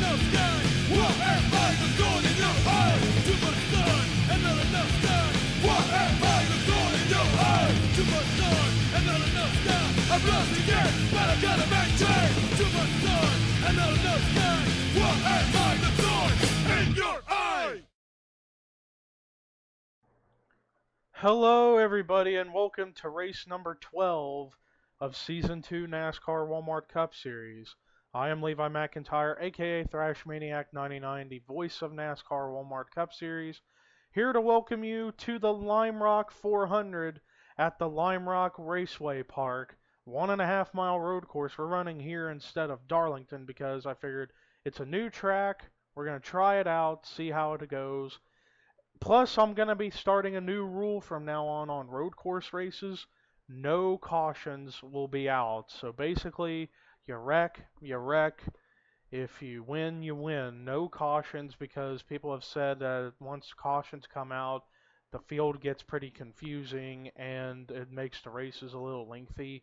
enough sky. What am I the thorn in your eye? Too much sun and not enough sky. What am I the thorn in your eye? Too much sun and not enough sky. I'm lost again, but I gotta maintain. Too much sun and not enough sky. What am I the thorn in your eye? Hello everybody and welcome to race number 12 of Season 2 NASCAR Walmart Cup Series. I am Levi McIntyre, aka ThrashManiac99, the voice of NASCAR Walmart Cup Series, here to welcome you to the Lime Rock 400 at the Lime Rock Raceway Park, 1.5 mile road course. We're running here instead of Darlington because I figured it's a new track. We're going to try it out, see how it goes. Plus, I'm going to be starting a new rule from now on road course races. No cautions will be out. So basically, you wreck. If you win, you win. No cautions, because people have said that once cautions come out, the field gets pretty confusing and it makes the races a little lengthy.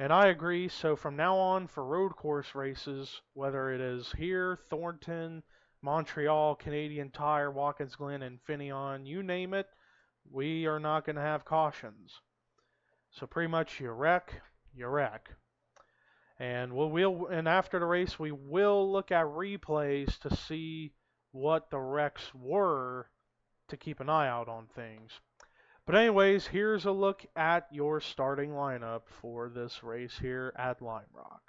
And I agree. So from now on, for road course races, whether it is here, Thornton, Montreal, Canadian Tire, Watkins Glen, and Infineon, you name it, we are not going to have cautions. So pretty much you wreck. And and after the race, we will look at replays to see what the wrecks were to keep an eye out on things. But anyways, here's a look at your starting lineup for this race here at Lime Rock.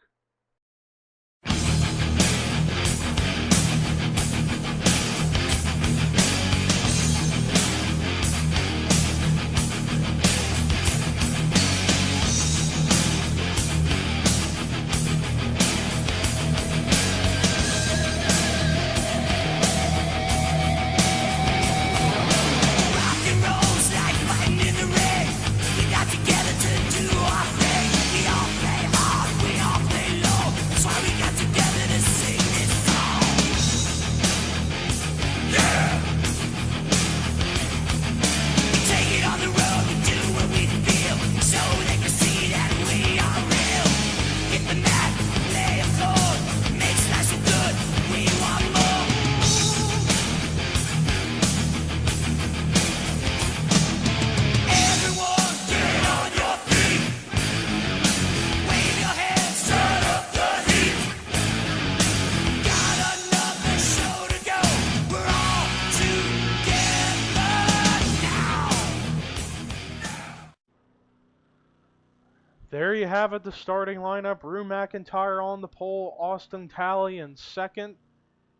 There you have it, the starting lineup. Rue McIntyre on the pole, Austin Talley in second.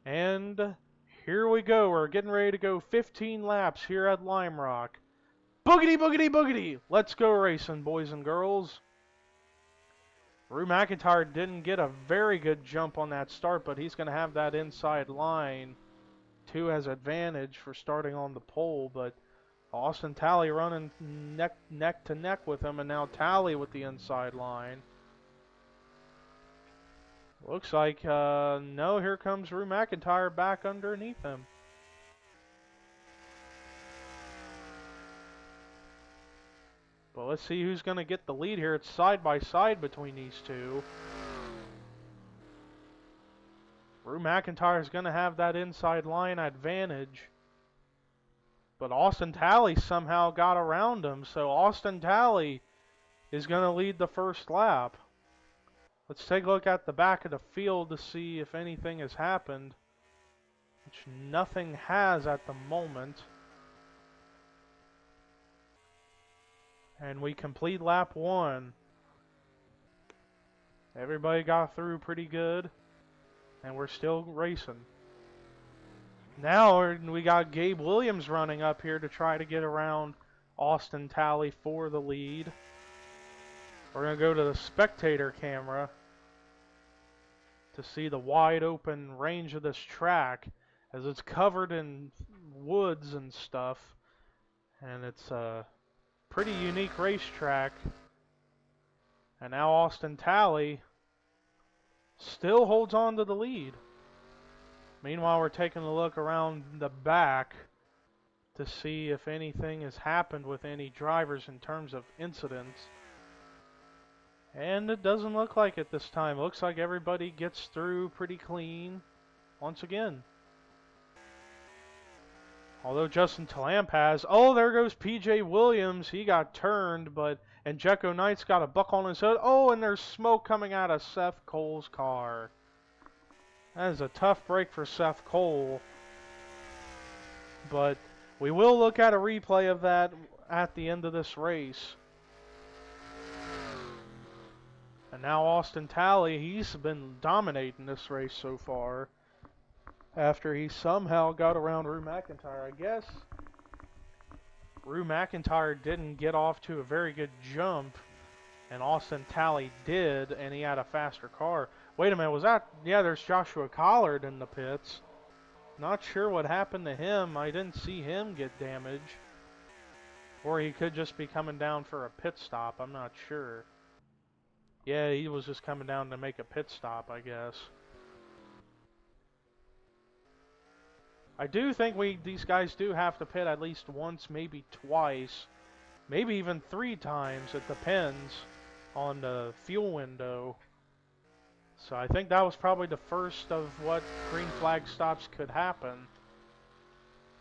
And here we go. We're getting ready to go 15 laps here at Lime Rock. Boogity, boogity, boogity. Let's go racing, boys and girls. Rue McIntyre didn't get a very good jump on that start, but he's going to have that inside line. 2 has advantage for starting on the pole, but Austin Talley running neck to neck with him, and now Talley with the inside line. Looks like, no, here comes Rue McIntyre back underneath him. But let's see who's going to get the lead here. It's side by side between these two. Rue McIntyre is going to have that inside line advantage. But Austin Talley somehow got around him, so Austin Talley is going to lead the first lap. Let's take a look at the back of the field to see if anything has happened, which nothing has at the moment. And we complete lap 1. Everybody got through pretty good, and we're still racing. Now we got Gabe Williams running up here to try to get around Austin Talley for the lead. We're going to go to the spectator camera to see the wide open range of this track, as it's covered in woods and stuff, and it's a pretty unique racetrack. And now Austin Talley still holds on to the lead. Meanwhile, we're taking a look around the back to see if anything has happened with any drivers in terms of incidents. And it doesn't look like it this time. It looks like everybody gets through pretty clean. once again. Although Justin Talamp has, oh, there goes P.J. Williams. He got turned, and Jekko Knight's got a buck on his head. Oh, and there's smoke coming out of Seth Cole's car. That is a tough break for Seth Cole. But we will look at a replay of that at the end of this race. And now Austin Talley, he's been dominating this race so far. After he somehow got around Rue McIntyre. I guess Rue McIntyre didn't get off to a very good jump, and Austin Talley did, and he had a faster car. Wait a minute, was that... Yeah, there's Joshua Collard in the pits. Not sure what happened to him. I didn't see him get damaged. Or he could just be coming down for a pit stop. I'm not sure. Yeah, he was just coming down to make a pit stop, I guess. I do think these guys do have to pit at least once, maybe twice, maybe even 3 times. It depends on the fuel window. So I think that was probably the first of what green flag stops could happen.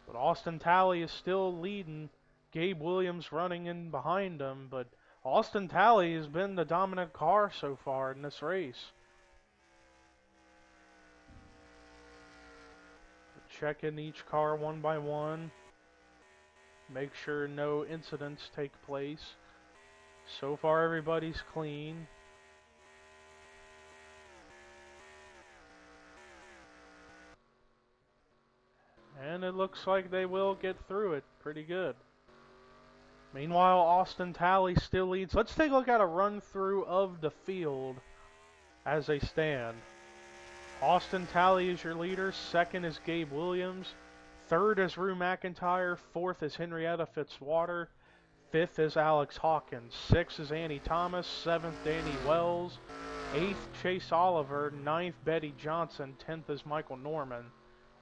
But Austin Talley is still leading. Gabe Williams running in behind him, but Austin Talley has been the dominant car so far in this race. Check in each car one by one. Make sure no incidents take place. So far everybody's clean. And it looks like they will get through it pretty good. Meanwhile, Austin Talley still leads. Let's take a look at a run through of the field as they stand. Austin Talley is your leader. Second is Gabe Williams. Third is Rue McIntyre. Fourth is Henrietta Fitzwater. Fifth is Alex Hawkins. Sixth is Annie Thomas. Seventh, Danny Wells. Eighth, Chase Oliver. Ninth, Betty Johnson. 10th is Michael Norman.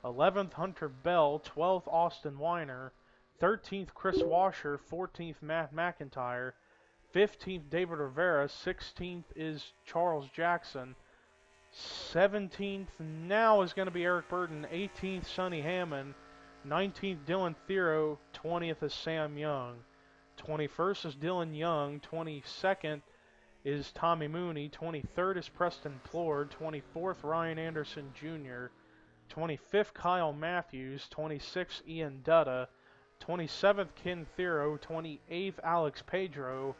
11th, Hunter Bell. 12th, Austin Weiner. 13th, Chris Washer. 14th, Matt McIntyre. 15th, David Rivera. 16th is Charles Jackson. 17th now is going to be Eric Burton. 18th, Sonny Hammond. 19th, Dylan Thero. 20th is Sam Young. 21st is Dylan Young. 22nd is Tommy Mooney. 23rd is Preston Plord. 24th, Ryan Anderson Jr. 25th, Kyle Matthews. 26th, Ian Dutta. 27th, Ken Thero. 28th, Alex Pedro.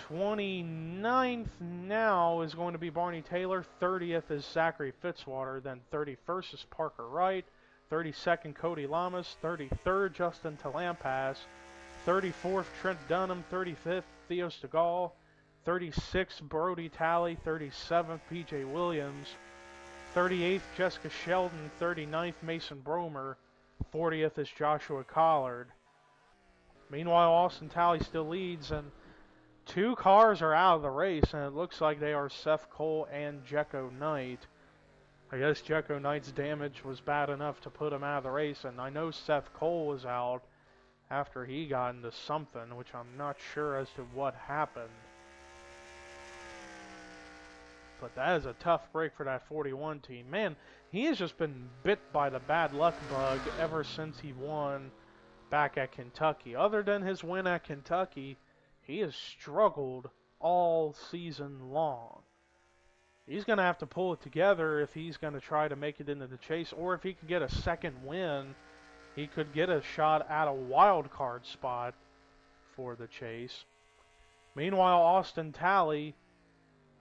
29th now is going to be Barney Taylor. 30th is Zachary Fitzwater. Then 31st is Parker Wright. 32nd, Cody Lamas. 33rd, Justin Talampas. 34th, Trent Dunham. 35th, Theo Stegall. 36th, Brody Talley. 37th, PJ Williams. 38th, Jessica Sheldon. 39th, Mason Bromer. 40th is Joshua Collard. Meanwhile, Austin Talley still leads, and 2 cars are out of the race, and it looks like they are Seth Cole and Jekko Knight. I guess Jekko Knight's damage was bad enough to put him out of the race, and I know Seth Cole was out after he got into something, which I'm not sure as to what happened. But that is a tough break for that 41 team. Man, he has just been bit by the bad luck bug ever since he won back at Kentucky. Other than his win at Kentucky, he has struggled all season long. He's going to have to pull it together if he's going to try to make it into the chase, or if he can get a second win, he could get a shot at a wild card spot for the chase. Meanwhile, Austin Talley,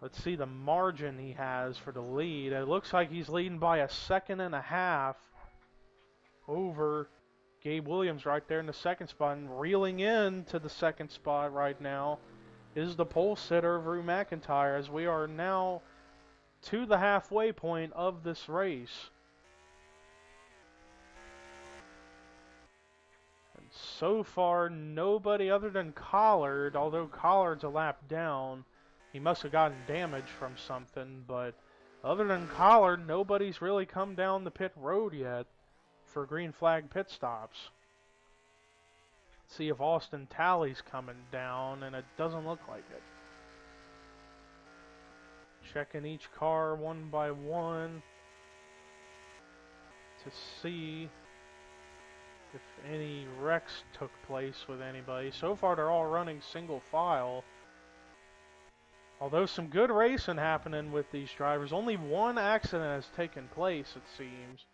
let's see the margin he has for the lead. It looks like he's leading by a 1.5 seconds over Gabe Williams right there in the second spot. And reeling in to the second spot right now is the pole sitter of Rue McIntyre, as we are now to the halfway point of this race. And so far, nobody other than Collard, although Collard's a lap down, he must have gotten damage from something, but other than Collard, nobody's really come down the pit road yet for green flag pit stops. Let's see if Austin Talley's coming down, and it doesn't look like it. Checking each car one by one. to see if any wrecks took place with anybody. So far, they're all running single file. Although some good racing happening with these drivers, only one accident has taken place, it seems.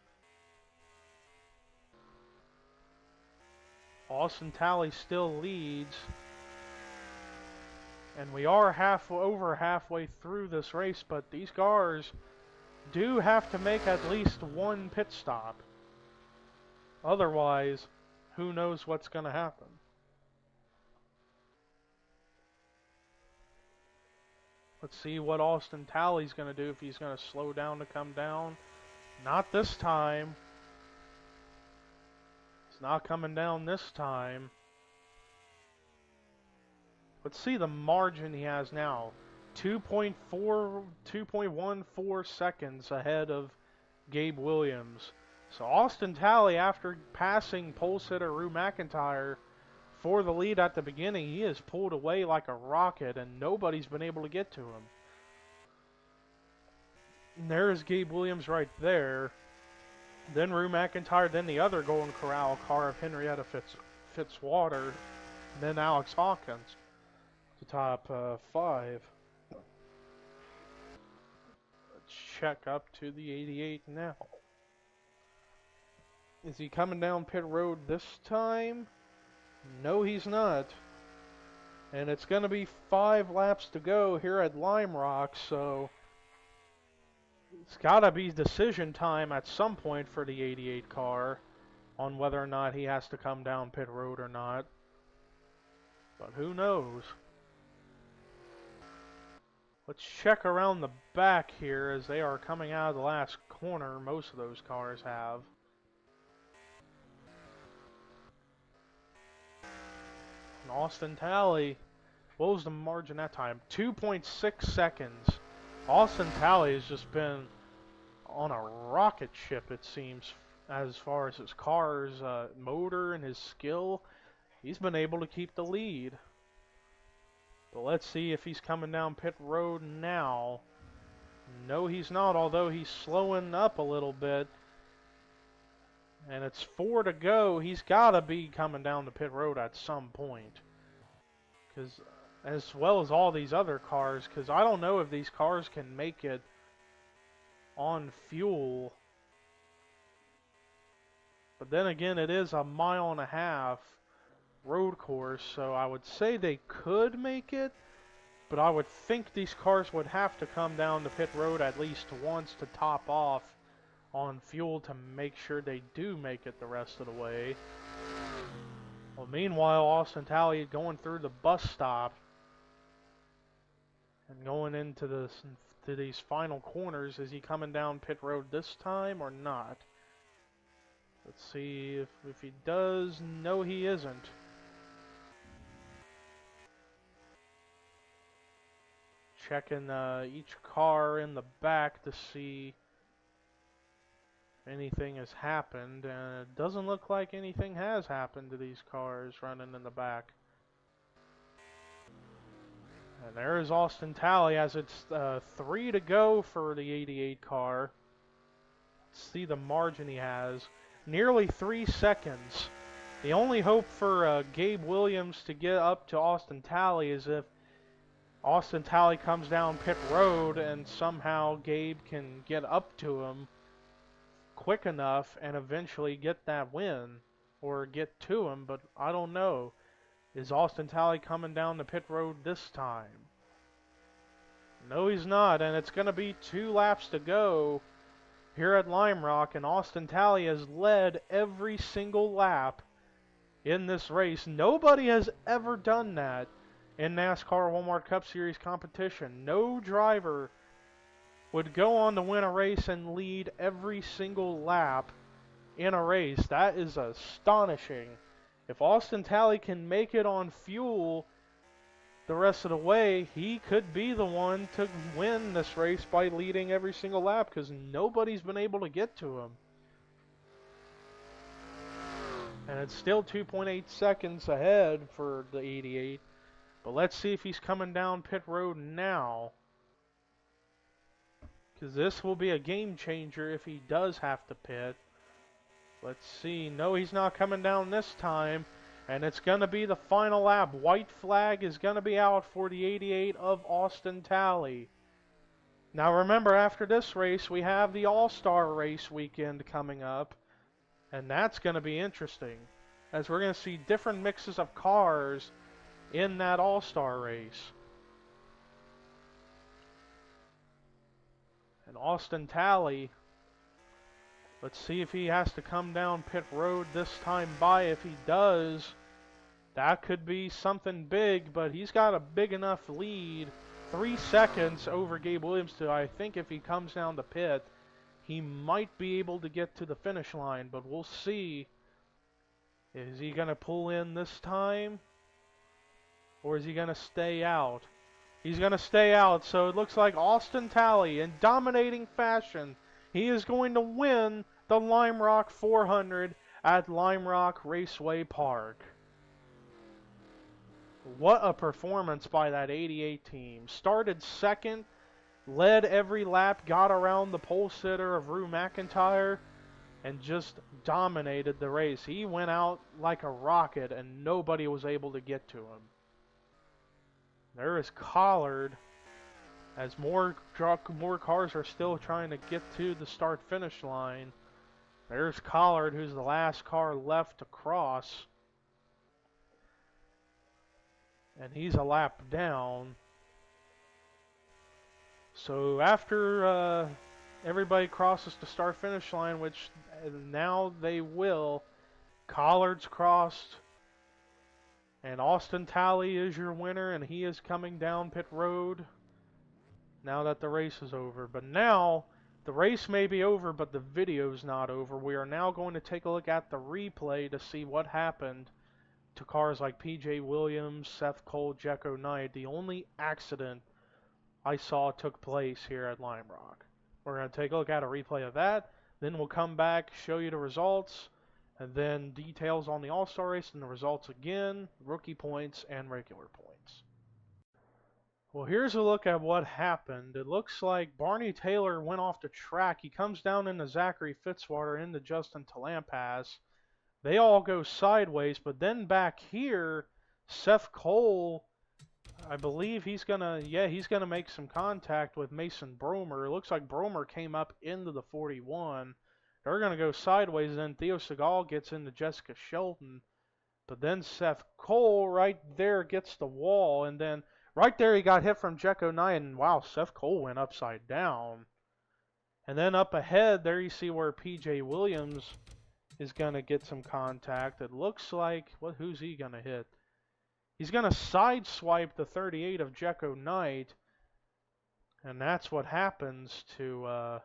Austin Talley still leads. And we are over halfway through this race, but these cars do have to make at least one pit stop. Otherwise, who knows what's going to happen. Let's see what Austin Talley's going to do, if he's going to slow down to come down. Not this time. He's not coming down this time. Let's see the margin he has now. 2.14 seconds ahead of Gabe Williams. So Austin Talley, after passing pole sitter Rue McIntyre for the lead at the beginning, he has pulled away like a rocket and nobody's been able to get to him. And there's Gabe Williams right there. Then Rue McIntyre, then the other Golden Corral car of Henrietta Fitzwater, then Alex Hawkins to top 5. Let's check up to the 88 now. Is he coming down pit road this time? No, he's not. And it's going to be 5 laps to go here at Lime Rock, so it's got to be decision time at some point for the 88 car on whether or not he has to come down pit road or not. But who knows? Let's check around the back here as they are coming out of the last corner. Most of those cars have. And Austin Talley, what was the margin that time? 2.6 seconds. Austin Talley has just been on a rocket ship, it seems, as far as his car's motor and his skill. He's been able to keep the lead. But let's see if he's coming down pit road now. No, he's not, although he's slowing up a little bit. And it's 4 to go. He's got to be coming down the pit road at some point. Because, as well as all these other cars, because I don't know if these cars can make it on fuel. But then again, it is a 1.5 mile road course, so I would say they could make it, but I would think these cars would have to come down the pit road at least once to top off on fuel to make sure they do make it the rest of the way. Well, meanwhile, Austin Talley going through the bus stop and going into these final corners. Is he coming down pit road this time or not? Let's see if he does. No, he isn't. Checking each car in the back to see if anything has happened, and it doesn't look like anything has happened to these cars running in the back. And there is Austin Talley as it's 3 to go for the 88 car. Let's see the margin he has. Nearly 3 seconds. The only hope for Gabe Williams to get up to Austin Talley is if Austin Talley comes down pit road and somehow Gabe can get up to him quick enough and eventually get that win or get to him, but I don't know. Is Austin Talley coming down the pit road this time? No, he's not, and it's going to be 2 laps to go here at Lime Rock, and Austin Talley has led every single lap in this race. Nobody has ever done that in NASCAR Walmart Cup Series competition. No driver would go on to win a race and lead every single lap in a race. That is astonishing. If Austin Talley can make it on fuel the rest of the way, he could be the one to win this race by leading every single lap, because nobody's been able to get to him. And it's still 2.8 seconds ahead for the 88. But let's see if he's coming down pit road now, because this will be a game changer if he does have to pit. Let's see. No, he's not coming down this time. And it's going to be the final lap. White flag is going to be out for the 88 of Austin Talley. Now remember, after this race, we have the All-Star race weekend coming up. And that's going to be interesting, as we're going to see different mixes of cars in that All-Star race. And Austin Talley, let's see if he has to come down pit road this time by. If he does, that could be something big, but he's got a big enough lead. 3 seconds over Gabe Williams to, I think if he comes down the pit, he might be able to get to the finish line, but we'll see. Is he going to pull in this time? Or is he going to stay out? He's going to stay out, so it looks like Austin Talley, in dominating fashion, he is going to win the Lime Rock 400 at Lime Rock Raceway Park. What a performance by that 88 team. Started second, led every lap, got around the pole sitter of Rue McIntyre, and just dominated the race. He went out like a rocket, and nobody was able to get to him. There is Collard, as more cars are still trying to get to the start-finish line. There's Collard, who's the last car left to cross. And he's a lap down. So after everybody crosses the start-finish line, which now they will, Collard's crossed, and Austin Talley is your winner, and he is coming down pit road now that the race is over. But now, the race may be over, but the video's not over. We are now going to take a look at the replay to see what happened to cars like P.J. Williams, Seth Cole, Jekko Knight. The only accident I saw took place here at Lime Rock. We're going to take a look at a replay of that, then we'll come back, show you the results, and then details on the All-Star race and the results again, rookie points, and regular points. Well, here's a look at what happened. It looks like Barney Taylor went off the track. He comes down into Zachary Fitzwater, into Justin Talampas. They all go sideways, but then back here, Seth Cole, I believe he's gonna make some contact with Mason Bromer. It looks like Bromer came up into the 41. They're gonna go sideways, and then Theo Segal gets into Jessica Shelton. But then Seth Cole right there gets the wall, and then right there he got hit from Jekko Knight, and wow, Seth Cole went upside down. And then up ahead, there you see where P.J. Williams is going to get some contact. It looks like, who's he going to hit? He's going to sideswipe the 38 of Jekko Knight, and that's what happens to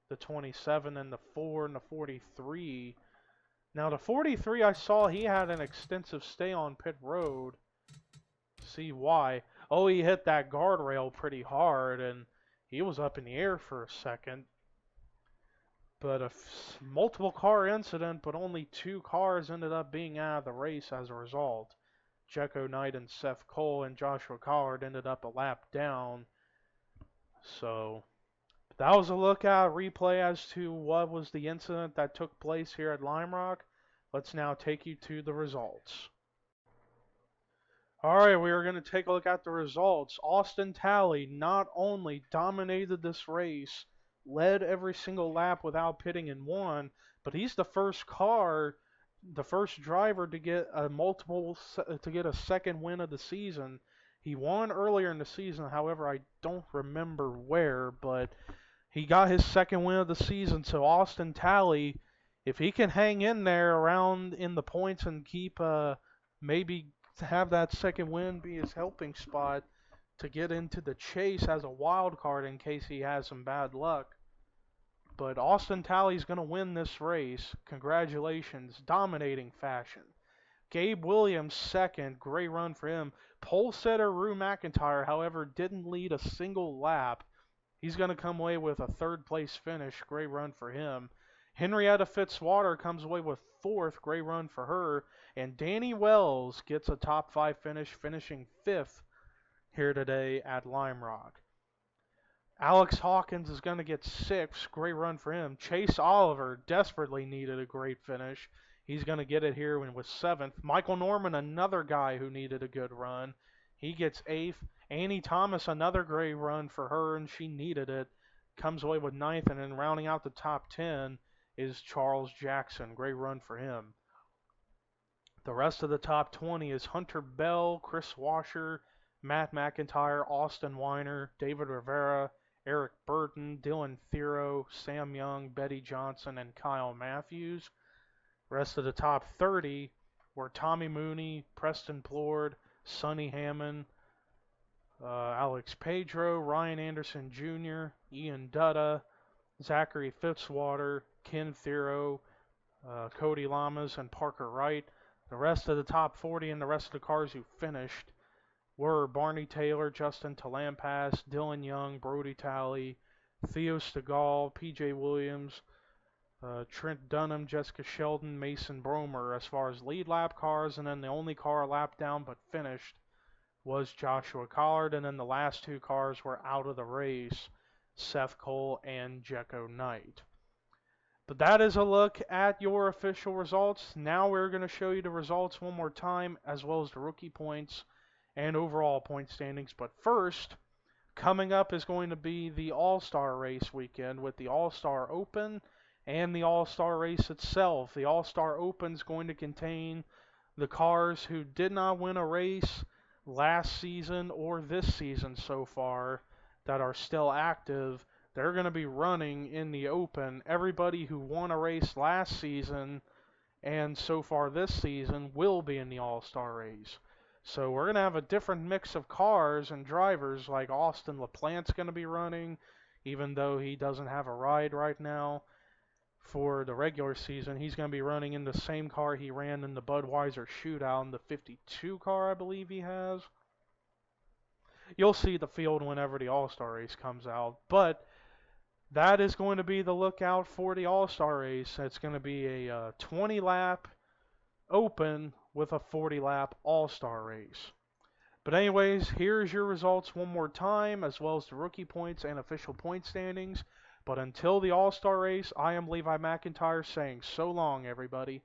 the 27 and the 4 and the 43. Now the 43, I saw he had an extensive stay on pit road. See why. Oh, he hit that guardrail pretty hard, and he was up in the air for a second. But a multiple car incident, but only 2 cars ended up being out of the race as a result. Jekko Knight and Seth Cole, and Joshua Collard ended up a lap down. So that was a look at replay as to what was the incident that took place here at Lime Rock. Let's now take you to the results. Alright, we are going to take a look at the results. Austin Talley not only dominated this race, led every single lap without pitting and won, but he's the first driver to get a second win of the season. He won earlier in the season, however, I don't remember where, but he got his second win of the season. So Austin Talley, if he can hang in there around in the points and keep maybe to have that second win be his helping spot to get into the chase as a wild card in case he has some bad luck. But Austin Talley's going to win this race. Congratulations. Dominating fashion. Gabe Williams second. Great run for him. Pole setter Rue McIntyre, however, didn't lead a single lap. He's going to come away with a third place finish. Great run for him. Henrietta Fitzwater comes away with fourth. Great run for her. And Danny Wells gets a top 5 finish, finishing 5th here today at Lime Rock. Alex Hawkins is going to get 6th. Great run for him. Chase Oliver desperately needed a great finish. He's going to get it here with 7th. Michael Norman, another guy who needed a good run. He gets 8th. Annie Thomas, another great run for her, and she needed it. Comes away with 9th, and then rounding out the top 10 is Charles Jackson. Great run for him. The rest of the top 20 is Hunter Bell, Chris Washer, Matt McIntyre, Austin Weiner, David Rivera, Eric Burton, Dylan Thero, Sam Young, Betty Johnson, and Kyle Matthews. Rest of the top 30 were Tommy Mooney, Preston Plord, Sonny Hammond, Alex Pedro, Ryan Anderson Jr., Ian Dutta, Zachary Fitzwater, Ken Thero, Cody Lamas, and Parker Wright. The rest of the top 40 and the rest of the cars who finished were Barney Taylor, Justin Talampas, Dylan Young, Brody Talley, Theo Stegall, PJ Williams, Trent Dunham, Jessica Sheldon, Mason Bromer as far as lead lap cars, and then the only car lap down but finished was Joshua Collard, and then the last 2 cars were out of the race, Seth Cole and Jekko Knight. But that is a look at your official results. Now we're going to show you the results one more time, as well as the rookie points and overall point standings. But first, coming up is going to be the All-Star Race weekend with the All-Star Open and the All-Star Race itself. The All-Star Open is going to contain the cars who did not win a race last season or this season so far that are still active. They're going to be running in the Open. Everybody who won a race last season and so far this season will be in the All-Star Race. So we're going to have a different mix of cars and drivers, like Austin LaPlante's going to be running, even though he doesn't have a ride right now for the regular season. He's going to be running in the same car he ran in the Budweiser Shootout, in the 52 car I believe he has. You'll see the field whenever the All-Star Race comes out, but that is going to be the lookout for the All-Star Race. It's going to be a 20-lap Open with a 40-lap All-Star Race. But anyways, here's your results one more time, as well as the rookie points and official point standings. But until the All-Star Race, I am Levi McIntyre saying so long, everybody.